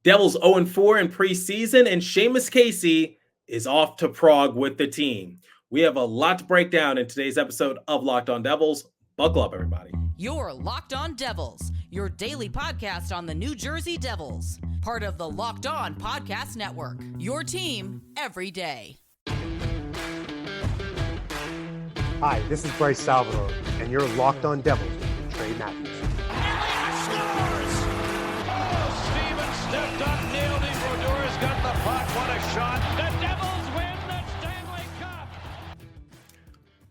Devils 0-4 in preseason, and Seamus Casey is off to Prague with the team. We have a lot to break down in today's episode of Locked On Devils. Buckle up, everybody. You're Locked On Devils, your daily podcast on the New Jersey Devils, part of the Locked On Podcast Network, your team every day. Hi, this is Bryce Salvador, and you're Locked On Devils with Trey Matthews. Stepped up, nailed it. Brodor's got the puck. What a shot. The Devils win the Stanley Cup.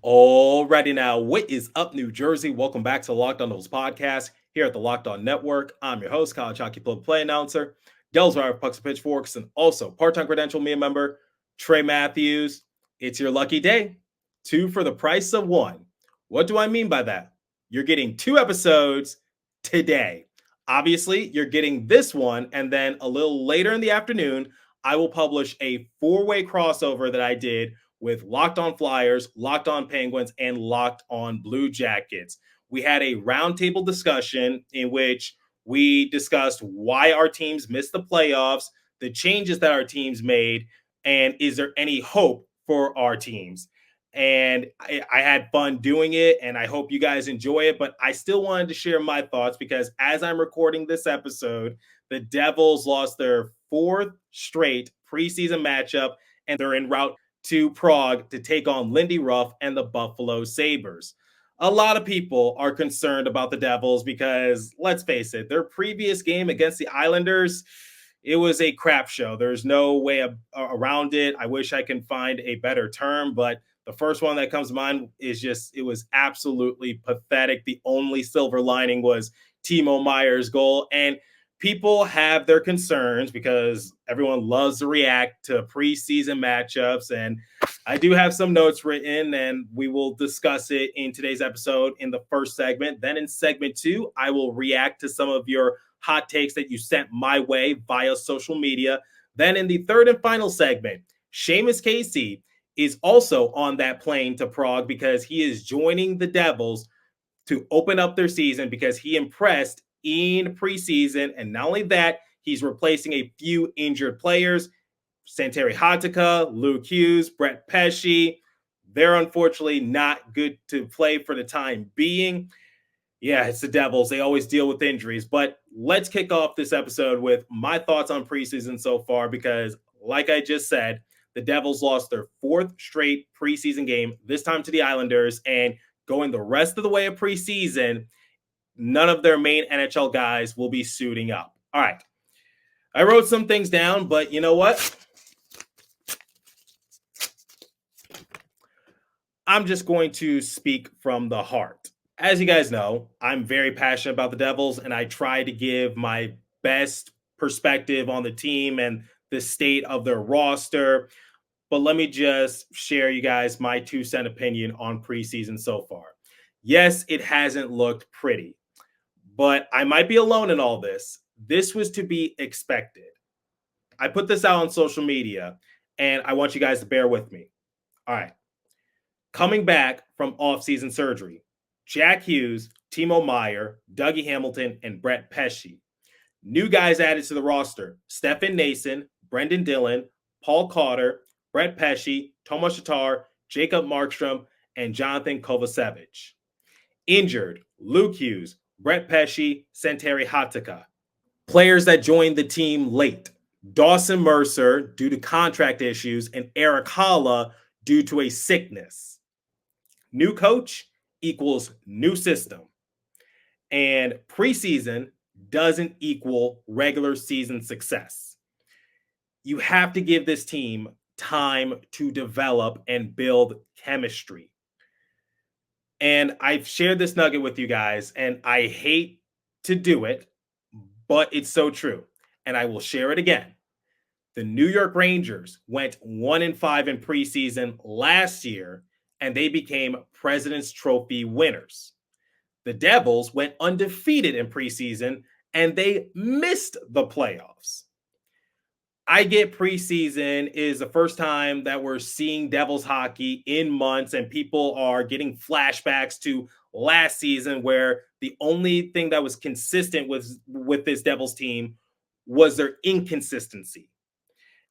Alrighty now, what is up, New Jersey? Welcome back to the Locked On Devils podcast here at the Locked On Network. I'm your host, college hockey play announcer, Devils Wire Pucks and Pitchforks, and also part-time credential media member, Trey Matthews. It's your lucky day. 2 for the price of 1. What do I mean by that? You're getting 2 episodes today. Obviously, you're getting this one, and then a little later in the afternoon, I will publish a 4-way crossover that I did with Locked On Flyers, Locked On Penguins, and Locked On Blue Jackets. We had a roundtable discussion in which we discussed why our teams missed the playoffs, the changes that our teams made, and is there any hope for our teams? And I had fun doing it, and I hope you guys enjoy it. But I still wanted to share my thoughts because as I'm recording this episode, the Devils lost their 4th straight preseason matchup, and they're en route to Prague to take on Lindy Ruff and the Buffalo Sabres. A lot of people are concerned about the Devils because, let's face it, their previous game against the Islanders, it was a crap show. There's no way around it. I wish I can find a better term, but the first one that comes to mind is just, it was absolutely pathetic. The only silver lining was Timo Meier's goal. And people have their concerns because everyone loves to react to preseason matchups. And I do have some notes written, and we will discuss it in today's episode in the first segment. Then in segment 2, I will react to some of your hot takes that you sent my way via social media. Then in the third and final segment, Seamus Casey is also on that plane to Prague because he is joining the Devils to open up their season because he impressed in preseason. And not only that, he's replacing a few injured players, Santeri Hatakka, Luke Hughes, Brett Pesce. They're unfortunately not good to play for the time being. Yeah, it's the Devils. They always deal with injuries. But let's kick off this episode with my thoughts on preseason so far because, like I just said, the Devils lost their 4th straight preseason game, this time to the Islanders, and going the rest of the way of preseason, none of their main NHL guys will be suiting up. All right. I wrote some things down, but you know what? I'm just going to speak from the heart. As you guys know, I'm very passionate about the Devils, and I try to give my best perspective on the team and the state of their roster. But let me just share you guys my 2-cent opinion on preseason so far. Yes, it hasn't looked pretty, but I might be alone in all this. This was to be expected. I put this out on social media, and I want you guys to bear with me. All right. Coming back from off-season surgery, Jack Hughes, Timo Meier, Dougie Hamilton, and Brett Pesce. New guys added to the roster: Stefan Nason, Brendan Dillon, Paul Cotter, Brett Pesce, Tomas Tatar, Jacob Markstrom, and Jonathan Kovacevic. Injured: Luke Hughes, Brett Pesce, Santeri Hatakka. Players that joined the team late: Dawson Mercer due to contract issues and Eric Haula due to a sickness. New coach equals new system. And preseason doesn't equal regular season success. You have to give this team time to develop and build chemistry. And I've shared this nugget with you guys, and I hate to do it, but it's so true. And I will share it again. The New York Rangers went 1-5 in preseason last year, and they became President's Trophy winners. The Devils went undefeated in preseason, and they missed the playoffs. I get preseason is the first time that we're seeing Devils hockey in months, and people are getting flashbacks to last season where the only thing that was consistent with this Devils team was their inconsistency.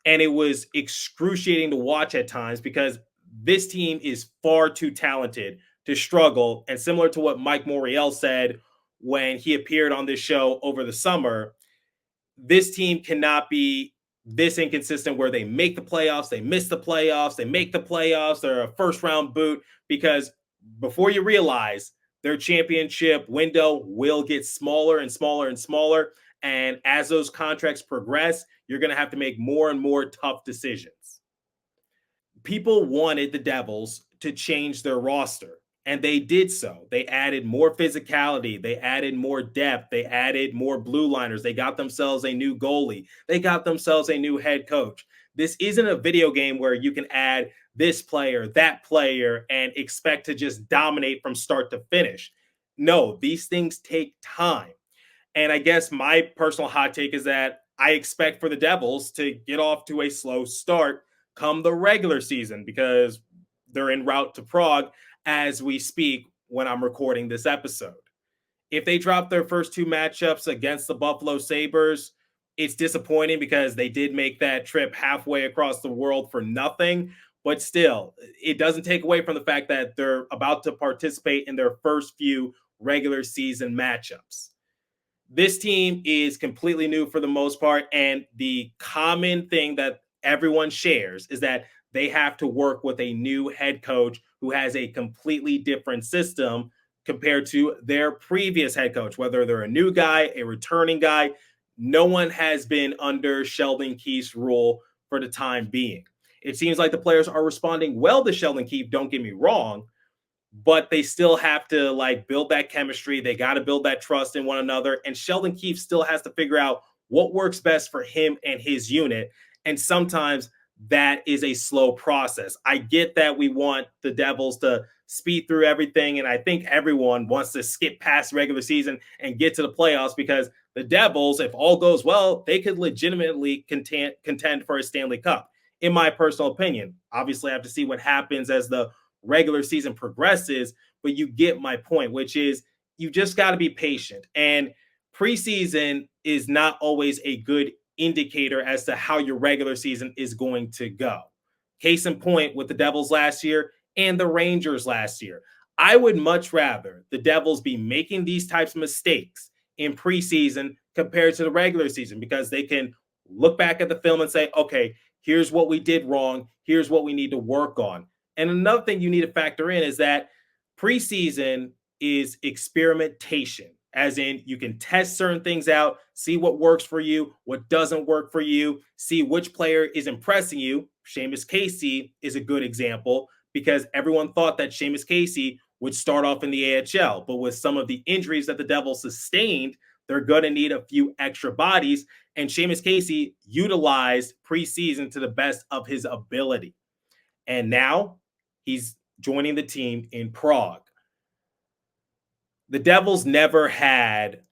And it was excruciating to watch at times because this team is far too talented to struggle. And similar to what Mike Moriel said when he appeared on this show over the summer, this team cannot be this inconsistent where they make the playoffs, they miss the playoffs, they make the playoffs, they're a first round boot, because before you realize, their championship window will get smaller and smaller and smaller. And as those contracts progress, you're going to have to make more and more tough decisions. People wanted the Devils to change their roster, and they did so. They added more physicality, they added more depth, they added more blue liners, they got themselves a new goalie, they got themselves a new head coach. This isn't a video game where you can add this player, that player, and expect to just dominate from start to finish. No, these things take time. And I guess my personal hot take is that I expect for the Devils to get off to a slow start come the regular season, because they're en route to Prague as we speak when I'm recording this episode. If they drop their first two matchups against the Buffalo Sabres, it's disappointing because they did make that trip halfway across the world for nothing. But still, it doesn't take away from the fact that they're about to participate in their first few regular season matchups. This team is completely new for the most part, and the common thing that everyone shares is that they have to work with a new head coach who has a completely different system compared to their previous head coach, whether they're a new guy, a returning guy. No one has been under Sheldon Keefe's rule for the time being. It seems like the players are responding well to Sheldon Keefe, don't get me wrong, but they still have to build that chemistry. They got to build that trust in one another. And Sheldon Keefe still has to figure out what works best for him and his unit. And sometimes that is a slow process. I get that we want the Devils to speed through everything. And I think everyone wants to skip past regular season and get to the playoffs, because the Devils, if all goes well, they could legitimately contend for a Stanley Cup, in my personal opinion. Obviously, I have to see what happens as the regular season progresses, but you get my point, which is you just got to be patient. And preseason is not always a good indicator as to how your regular season is going to go. Case in point with the Devils last year and the Rangers last year. I would much rather the Devils be making these types of mistakes in preseason compared to the regular season, because they can look back at the film and say, okay, here's what we did wrong. Here's what we need to work on. And another thing you need to factor in is that preseason is experimentation, as in you can test certain things out, see what works for you, what doesn't work for you, see which player is impressing you. Seamus Casey is a good example, because everyone thought that Seamus Casey would start off in the AHL, but with some of the injuries that the Devils sustained, they're going to need a few extra bodies. And Seamus Casey utilized preseason to the best of his ability. And now he's joining the team in Prague. The Devils never had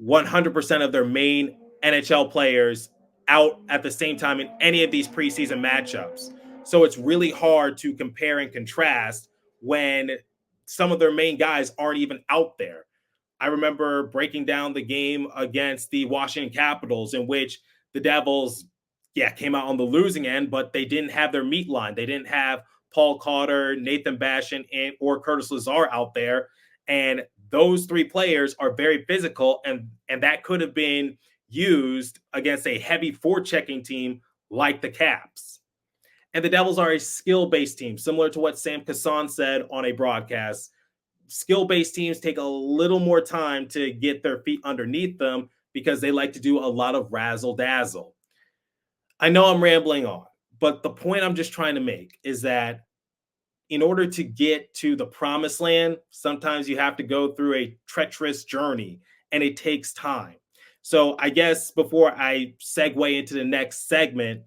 100% of their main NHL players out at the same time in any of these preseason matchups. So it's really hard to compare and contrast when some of their main guys aren't even out there. I remember breaking down the game against the Washington Capitals, in which the Devils, came out on the losing end, but they didn't have their meat line. They didn't have Paul Cotter, Nathan Bashan, or Curtis Lazar out there. And those three players are very physical, and that could have been used against a heavy forechecking team like the Caps. And the Devils are a skill-based team, similar to what Sam Kassan said on a broadcast. Skill-based teams take a little more time to get their feet underneath them because they like to do a lot of razzle-dazzle. I know I'm rambling on, but the point I'm just trying to make is that in order to get to the promised land, sometimes you have to go through a treacherous journey, and it takes time. So I guess before I segue into the next segment,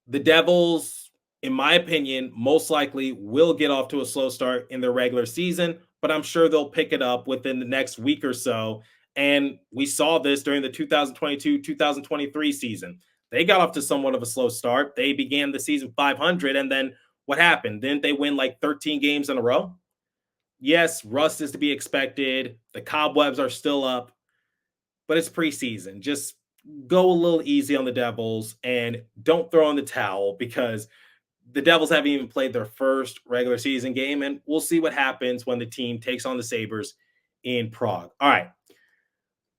the Devils, in my opinion, most likely will get off to a slow start in their regular season, but I'm sure they'll pick it up within the next week or so. And we saw this during the 2022-2023 season. They got off to somewhat of a slow start. They began the season 500, and then what happened? Didn't they win 13 games in a row? Yes, rust is to be expected. The cobwebs are still up, but it's preseason. Just go a little easy on the Devils and don't throw in the towel because the Devils haven't even played their first regular season game, and we'll see what happens when the team takes on the Sabres in Prague. All right.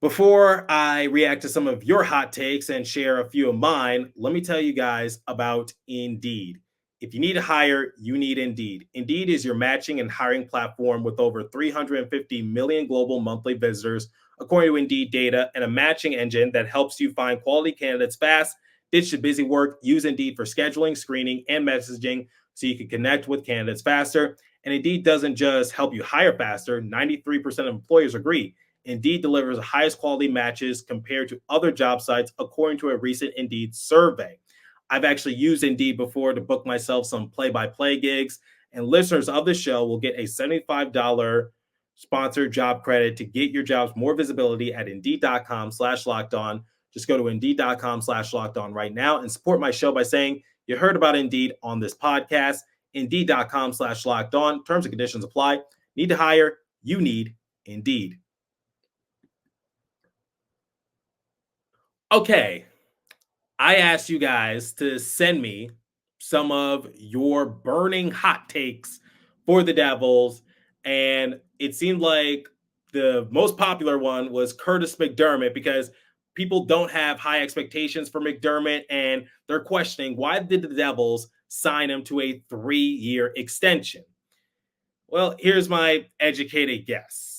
Before I react to some of your hot takes and share a few of mine, let me tell you guys about Indeed. If you need to hire, you need Indeed. Indeed is your matching and hiring platform with over 350 million global monthly visitors, according to Indeed data, and a matching engine that helps you find quality candidates fast. Ditch the busy work. Use Indeed for scheduling, screening, and messaging so you can connect with candidates faster. And Indeed doesn't just help you hire faster, 93% of employers agree. Indeed delivers the highest quality matches compared to other job sites, according to a recent Indeed survey. I've actually used Indeed before to book myself some play-by-play gigs, and listeners of the show will get a $75 sponsored job credit to get your jobs more visibility at Indeed.com/locked on. Just go to Indeed.com/locked on right now and support my show by saying you heard about Indeed on this podcast. Indeed.com/locked on. Terms and conditions apply. Need to hire? You need Indeed. Okay, I asked you guys to send me some of your burning hot takes for the Devils, and it seemed like the most popular one was Curtis McDermott because people don't have high expectations for McDermott, and they're questioning why did the Devils sign him to a 3-year extension? Well, here's my educated guess.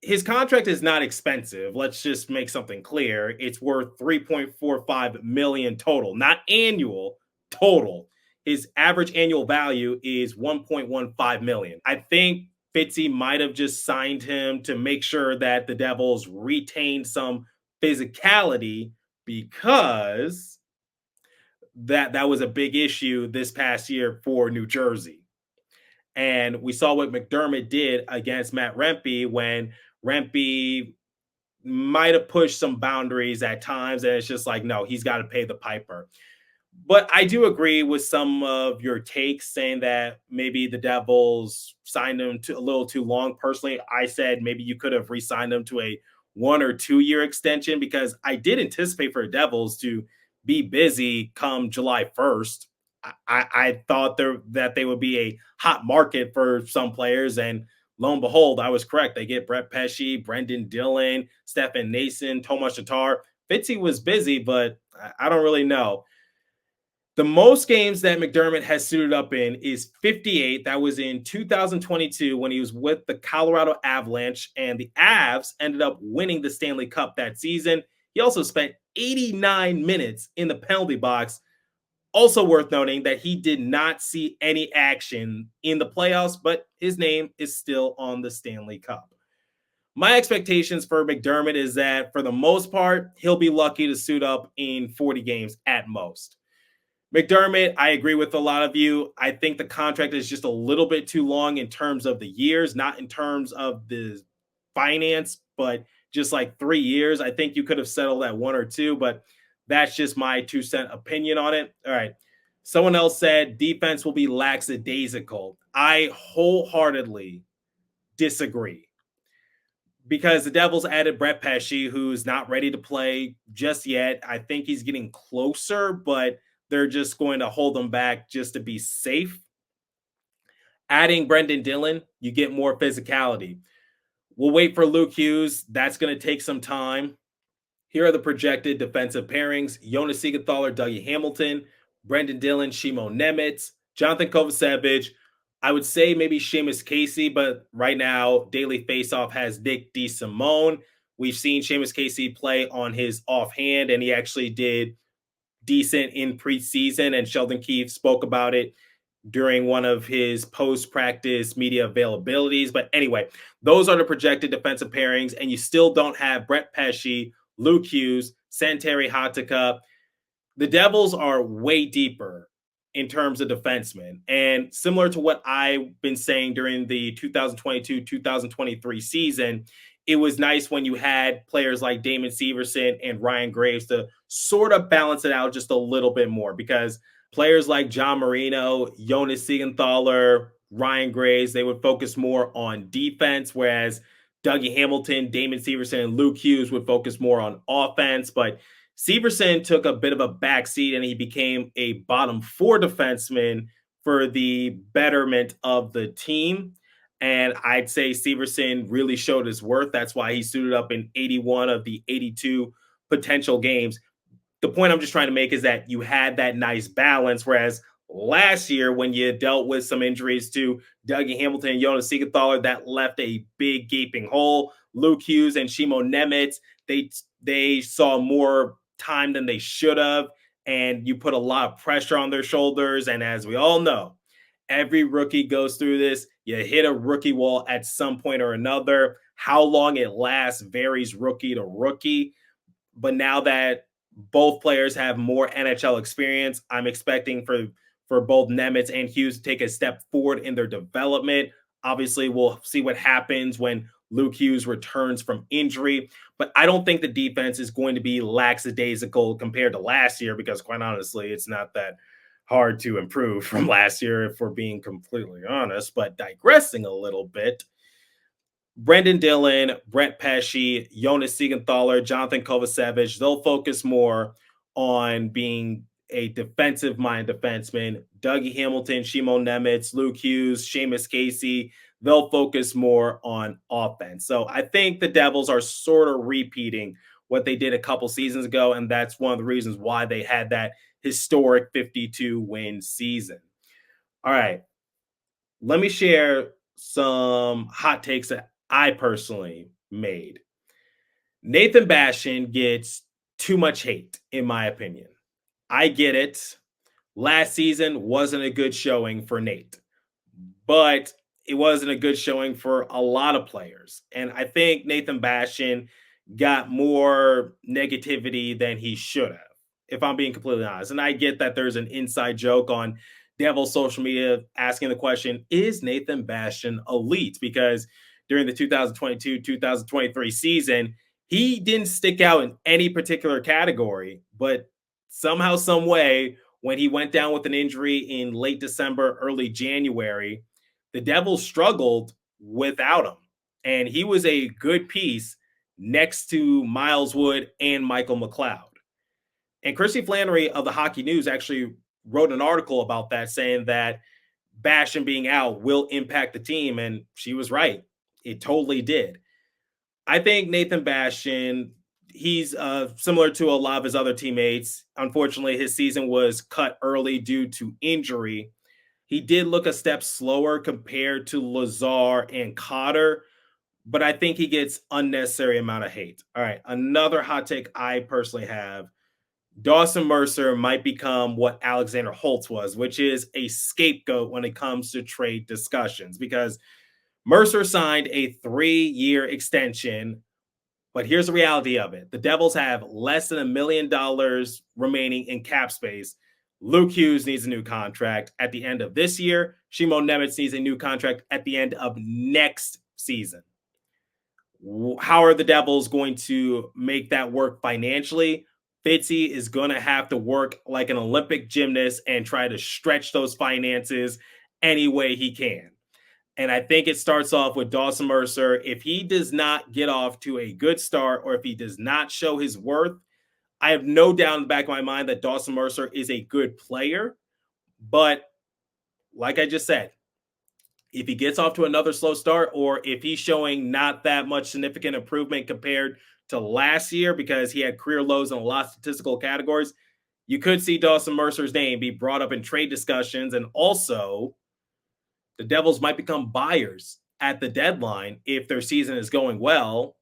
His contract is not expensive. Let's just make something clear. It's worth 3.45 million total, not annual, total. His average annual value is 1.15 million. I think Fitzy might have just signed him to make sure that the Devils retained some physicality because that was a big issue this past year for New Jersey. And we saw what McDermott did against Matt Rempe when Rempe might have pushed some boundaries at times, and it's just like, no, he's got to pay the piper. But I do agree with some of your takes saying that maybe the Devils signed him to a little too long. Personally, I said maybe you could have re-signed him to a 1 or 2 year extension because I did anticipate for the Devils to be busy come July 1st. I thought that they would be a hot market for some players, and lo and behold, I was correct. They get Brett Pesce, Brendan Dillon, Stefan Nason, Tomas Tatar. Fitzy was busy, but I don't really know. The most games that McDermott has suited up in is 58. That was in 2022 when he was with the Colorado Avalanche, and the Avs ended up winning the Stanley Cup that season. He also spent 89 minutes in the penalty box. Also worth noting that he did not see any action in the playoffs, but his name is still on the Stanley Cup. My expectations for McDermott is that for the most part, he'll be lucky to suit up in 40 games at most. McDermott, I agree with a lot of you. I think the contract is just a little bit too long in terms of the years, not in terms of the finance, but just like 3 years. I think you could have settled at 1 or 2, but that's just my 2-cent opinion on it. All right. Someone else said defense will be lackadaisical. I wholeheartedly disagree because the Devils added Brett Pesce, who's not ready to play just yet. I think he's getting closer, but they're just going to hold him back just to be safe. Adding Brendan Dillon, you get more physicality. We'll wait for Luke Hughes. That's going to take some time. Here are the projected defensive pairings: Jonas Siegenthaler, Dougie Hamilton, Brendan Dillon, Shimo Nemitz, Jonathan Kovacevic. I would say maybe Seamus Casey, but right now Daily Faceoff has Nick DeSimone. We've seen Seamus Casey play on his offhand, and he actually did decent in preseason, and Sheldon Keefe spoke about it during one of his post-practice media availabilities. But anyway, those are the projected defensive pairings, and you still don't have Brett Pesce, Luke Hughes, Santeri Hatakka. The Devils are way deeper in terms of defensemen. And similar to what I've been saying during the 2022-2023 season, it was nice when you had players like Damon Severson and Ryan Graves to sort of balance it out just a little bit more, because players like John Marino, Jonas Siegenthaler, Ryan Graves, they would focus more on defense, whereas Dougie Hamilton, Damon Severson, and Luke Hughes would focus more on offense, but Severson took a bit of a backseat and he became a bottom four defenseman for the betterment of the team. And I'd say Severson really showed his worth. That's why he suited up in 81 of the 82 potential games. The point I'm just trying to make is that you had that nice balance, whereas last year when you dealt with some injuries to Dougie Hamilton and Jonas Siegenthaler, that left a big gaping hole. Luke Hughes and Shimo Nemitz, they saw more time than they should have, and you put a lot of pressure on their shoulders. And as we all know, every rookie goes through this. You hit a rookie wall at some point or another. How long it lasts varies rookie to rookie. But now that both players have more NHL experience, I'm expecting for both Nemitz and Hughes to take a step forward in their development. Obviously, we'll see what happens when Luke Hughes returns from injury, but I don't think the defense is going to be lackadaisical compared to last year, because quite honestly, it's not that hard to improve from last year, if we're being completely honest. But digressing a little bit, Brendan Dillon, Brett Pesce, Jonas Siegenthaler, Jonathan Kovacevic, they'll focus more on being a defensive-minded defenseman. Dougie Hamilton, Shimo Nemitz, Luke Hughes, Seamus Casey, they'll focus more on offense. So I think the Devils are sort of repeating what they did a couple seasons ago, and that's one of the reasons why they had that historic 52-win season. All right, let me share some hot takes that I personally made. Nathan Bastian gets too much hate, in my opinion. I get it. Last season wasn't a good showing for Nate, but it wasn't a good showing for a lot of players. And I think Nathan Bastian got more negativity than he should have, if I'm being completely honest. And I get that there's an inside joke on Devils social media asking the question, is Nathan Bastian elite? Because during the 2022-2023 season, he didn't stick out in any particular category, but somehow, some way, when he went down with an injury in late December, early January, the Devils struggled without him. And he was a good piece next to Miles Wood and Michael McLeod. And Chrissy Flannery of the Hockey News actually wrote an article about that, saying that Bastian being out will impact the team. And she was right. It totally did. I think Nathan Bastian, he's similar to a lot of his other teammates. Unfortunately, his season was cut early due to injury. He did look a step slower compared to Lazar and Cotter, but I think he gets unnecessary amount of hate. All right, another hot take I personally have. Dawson Mercer might become what Alexander Holtz was, which is a scapegoat when it comes to trade discussions, because Mercer signed a 3-year extension, but here's the reality of it. The Devils have less than $1 million remaining in cap space. Luke Hughes needs a new contract at the end of this year. Shimo Nemitz needs a new contract at the end of next season. How are the Devils going to make that work financially? Fitzy is going to have to work like an Olympic gymnast and try to stretch those finances any way he can. And I think it starts off with Dawson Mercer. If he does not get off to a good start, or if he does not show his worth, I have no doubt in the back of my mind that Dawson Mercer is a good player. But like I just said, if he gets off to another slow start, or if he's showing not that much significant improvement compared to last year, because he had career lows in a lot of statistical categories, you could see Dawson Mercer's name be brought up in trade discussions. And also, the Devils might become buyers at the deadline if their season is going well.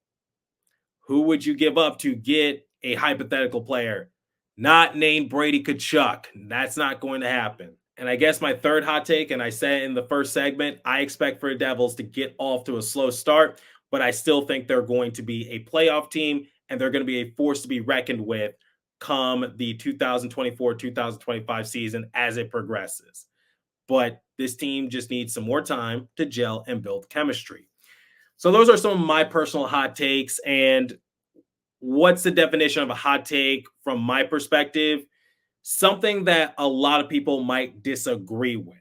Who would you give up to get a hypothetical player? Not named Brady Tkachuk. That's not going to happen. And I guess my third hot take, and I said in the first segment, I expect for the Devils to get off to a slow start, but I still think they're going to be a playoff team, and they're going to be a force to be reckoned with come the 2024-2025 season as it progresses. But this team just needs some more time to gel and build chemistry. So those are some of my personal hot takes. And what's the definition of a hot take from my perspective? Something that a lot of people might disagree with.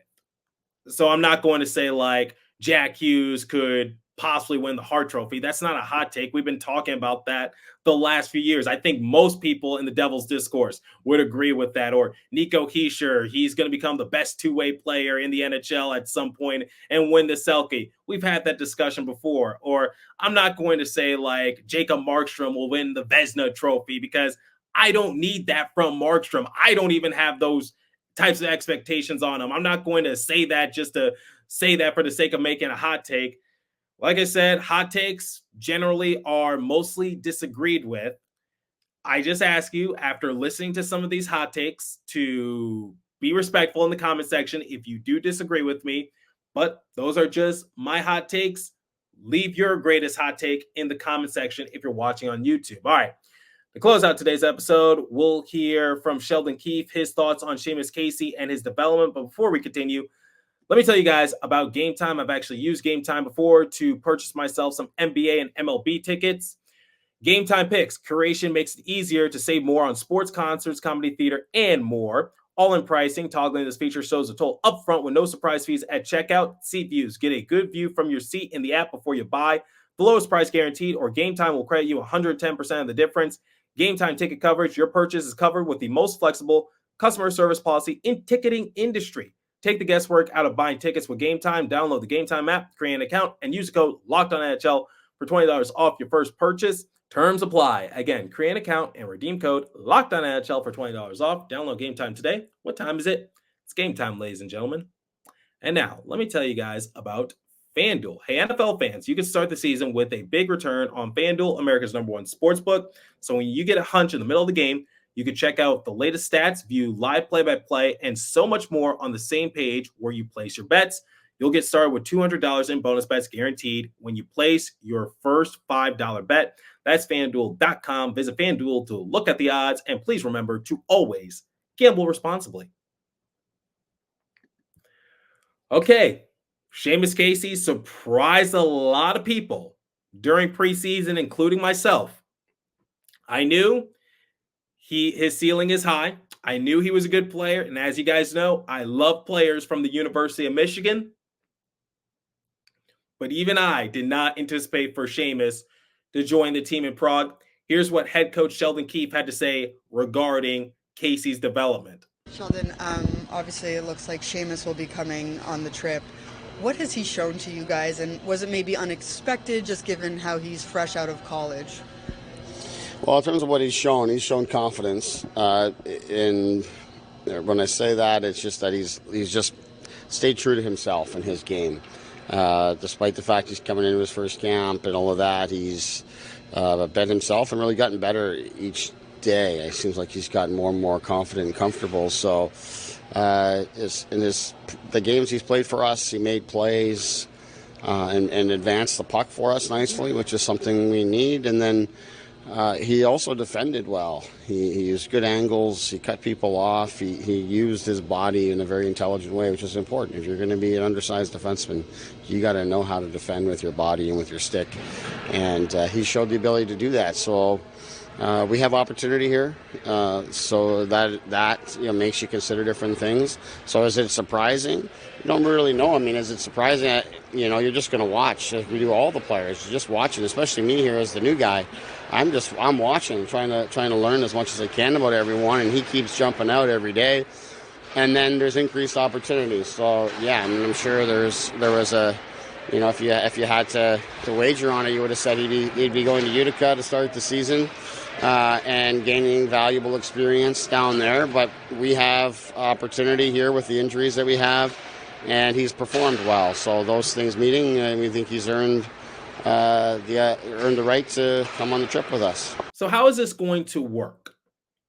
So I'm not going to say like Jack Hughes could possibly win the Hart Trophy. That's not a hot take. We've been talking about that the last few years. I think most people in the Devils discourse would agree with that. Or Nico Hischier, he's going to become the best two-way player in the NHL at some point and win the Selke. We've had that discussion before. Or I'm not going to say like Jacob Markstrom will win the Vezina Trophy because I don't need that from Markstrom. I don't even have those types of expectations on him. I'm not going to say that just to say that for the sake of making a hot take. Like I said, hot takes generally are mostly disagreed with. I just ask you, after listening to some of these hot takes, to be respectful in the comment section if you do disagree with me. But those are just my hot takes. Leave your greatest hot take in the comment section if you're watching on YouTube. All right. To close out today's episode, we'll hear from Sheldon Keefe, his thoughts on Seamus Casey and his development. But before we continue, let me tell you guys about Game Time. I've actually used Game Time before to purchase myself some NBA and MLB tickets. Game Time Picks. Curation makes it easier to save more on sports, concerts, comedy, theater, and more. All-in pricing. Toggling this feature shows the total upfront with no surprise fees at checkout. Seat views. Get a good view from your seat in the app before you buy. The lowest price guaranteed, or Game Time will credit you 110% of the difference. Game Time ticket coverage. Your purchase is covered with the most flexible customer service policy in ticketing industry. Take the guesswork out of buying tickets with Game Time. Download the Game Time app, create an account, and use the code LOCKEDONNHL for $20 off your first purchase. Terms apply. Again, create an account and redeem code LOCKEDONNHL for $20 off. Download Game Time today. What time is it? It's game time, ladies and gentlemen. And now, let me tell you guys about FanDuel. Hey, NFL fans, you can start the season with a big return on FanDuel, America's #1 sportsbook. So when you get a hunch in the middle of the game, you can check out the latest stats, view live play-by-play, and so much more on the same page where you place your bets. You'll get started with $200 in bonus bets guaranteed when you place your first $5 bet. That's FanDuel.com. Visit FanDuel to look at the odds, and please remember to always gamble responsibly. Okay, Seamus Casey surprised a lot of people during preseason, including myself. I knew his ceiling is high. I knew he was a good player, and as you guys know, I love players from the University of Michigan. But even I did not anticipate for Seamus to join the team in Prague. Here's what head coach Sheldon Keefe had to say regarding Casey's development. Sheldon, obviously it looks like Seamus will be coming on the trip. What has he shown to you guys, and was it maybe unexpected just given how he's fresh out of college? Well, in terms of what he's shown confidence. And when I say that, it's just that he's just stayed true to himself in his game. Despite the fact he's coming into his first camp and all of that, he's bet himself and really gotten better each day. It seems like he's gotten more and more confident and comfortable. So the games he's played for us, he made plays and advanced the puck for us nicely, which is something we need. And then he also defended well. He used good angles. He cut people off. He used his body in a very intelligent way, which is important. If you're going to be an undersized defenseman, you got to know how to defend with your body and with your stick. And he showed the ability to do that. So we have opportunity here. So that makes you consider different things. So is it surprising? You don't really know. I mean, is it surprising? You're just going to watch. As we do all the players, you're just watching. Especially me here as the new guy. I'm watching, trying to learn as much as I can about everyone, and he keeps jumping out every day. And then there's increased opportunities. So yeah, I mean, I'm sure there was a, if you had to wager on it, you would have said he'd be going to Utica to start the season and gaining valuable experience down there. But we have opportunity here with the injuries that we have, and he's performed well. So those things meeting, we think he's earned the right to come on the trip with us. So how is this going to work?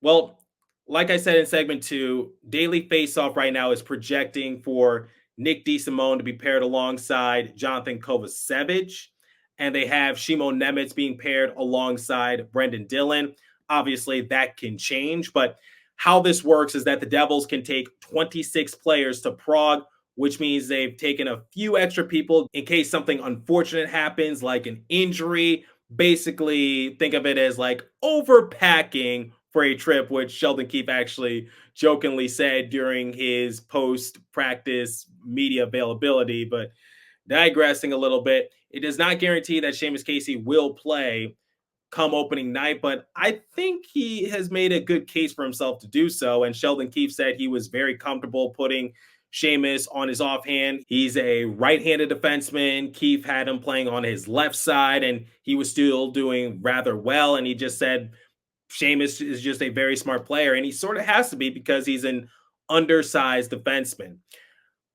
Well, like I said in segment 2, Daily Faceoff right now is projecting for Nick DeSimone to be paired alongside Jonathan Kovacevic, and they have Shimon Nemec being paired alongside Brendan Dillon. Obviously, that can change, but how this works is that the Devils can take 26 players to Prague, which means they've taken a few extra people in case something unfortunate happens, like an injury. Basically, think of it as like overpacking for a trip, which Sheldon Keefe actually jokingly said during his post-practice media availability. But digressing a little bit, It does not guarantee that Seamus Casey will play come opening night, but I think he has made a good case for himself to do so. And Sheldon Keefe said he was very comfortable putting Seamus on his offhand. He's a right-handed defenseman. Keefe had him playing on his left side, and he was still doing rather well. And he just said Seamus is just a very smart player, and he sort of has to be because he's an undersized defenseman.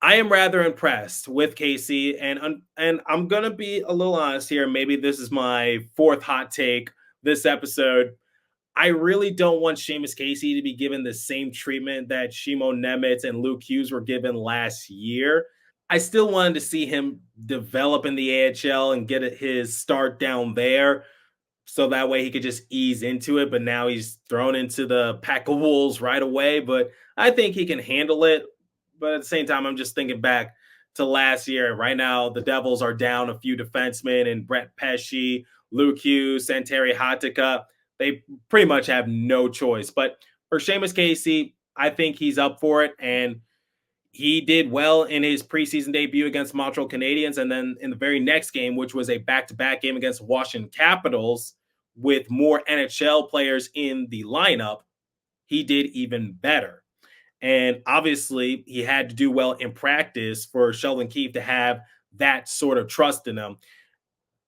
I am rather impressed with Casey, and I'm gonna be a little honest here. Maybe this is my fourth hot take this episode. I really don't want Seamus Casey to be given the same treatment that Shimo Nemitz and Luke Hughes were given last year. I still wanted to see him develop in the AHL and get his start down there, so that way he could just ease into it. But now he's thrown into the pack of wolves right away. But I think he can handle it. But at the same time, I'm just thinking back to last year. Right now, the Devils are down a few defensemen and Brett Pesce, Luke Hughes, Santeri Hatakka. They pretty much have no choice. But for Seamus Casey, I think he's up for it. And he did well in his preseason debut against Montreal Canadiens. And then in the very next game, which was a back-to-back game against Washington Capitals with more NHL players in the lineup, he did even better. And obviously, he had to do well in practice for Sheldon Keefe to have that sort of trust in him.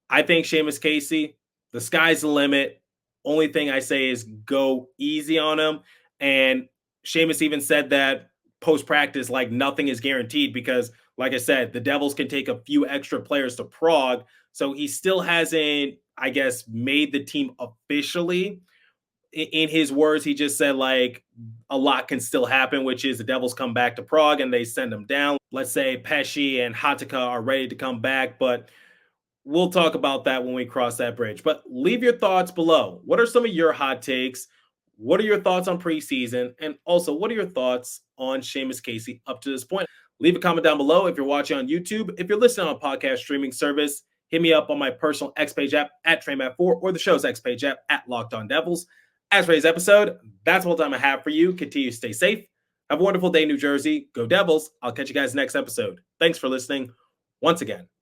I think Seamus Casey, the sky's the limit. Only thing I say is go easy on him. And Seamus even said that post-practice, like nothing is guaranteed because, like I said, the Devils can take a few extra players to Prague. So he still hasn't, I guess, made the team officially. In his words, he just said, like, a lot can still happen, which is the Devils come back to Prague and they send him down. Let's say Pesce and Hatakka are ready to come back, but we'll talk about that when we cross that bridge. But leave your thoughts below. What are some of your hot takes? What are your thoughts on preseason? And also, what are your thoughts on Seamus Casey up to this point? Leave a comment down below if you're watching on YouTube. If you're listening on a podcast streaming service, hit me up on my personal X Page app at TrainMat4 or the show's X Page app at Locked On Devils. As for today's episode, that's all the time I have for you. Continue to stay safe. Have a wonderful day, New Jersey. Go Devils. I'll catch you guys next episode. Thanks for listening once again.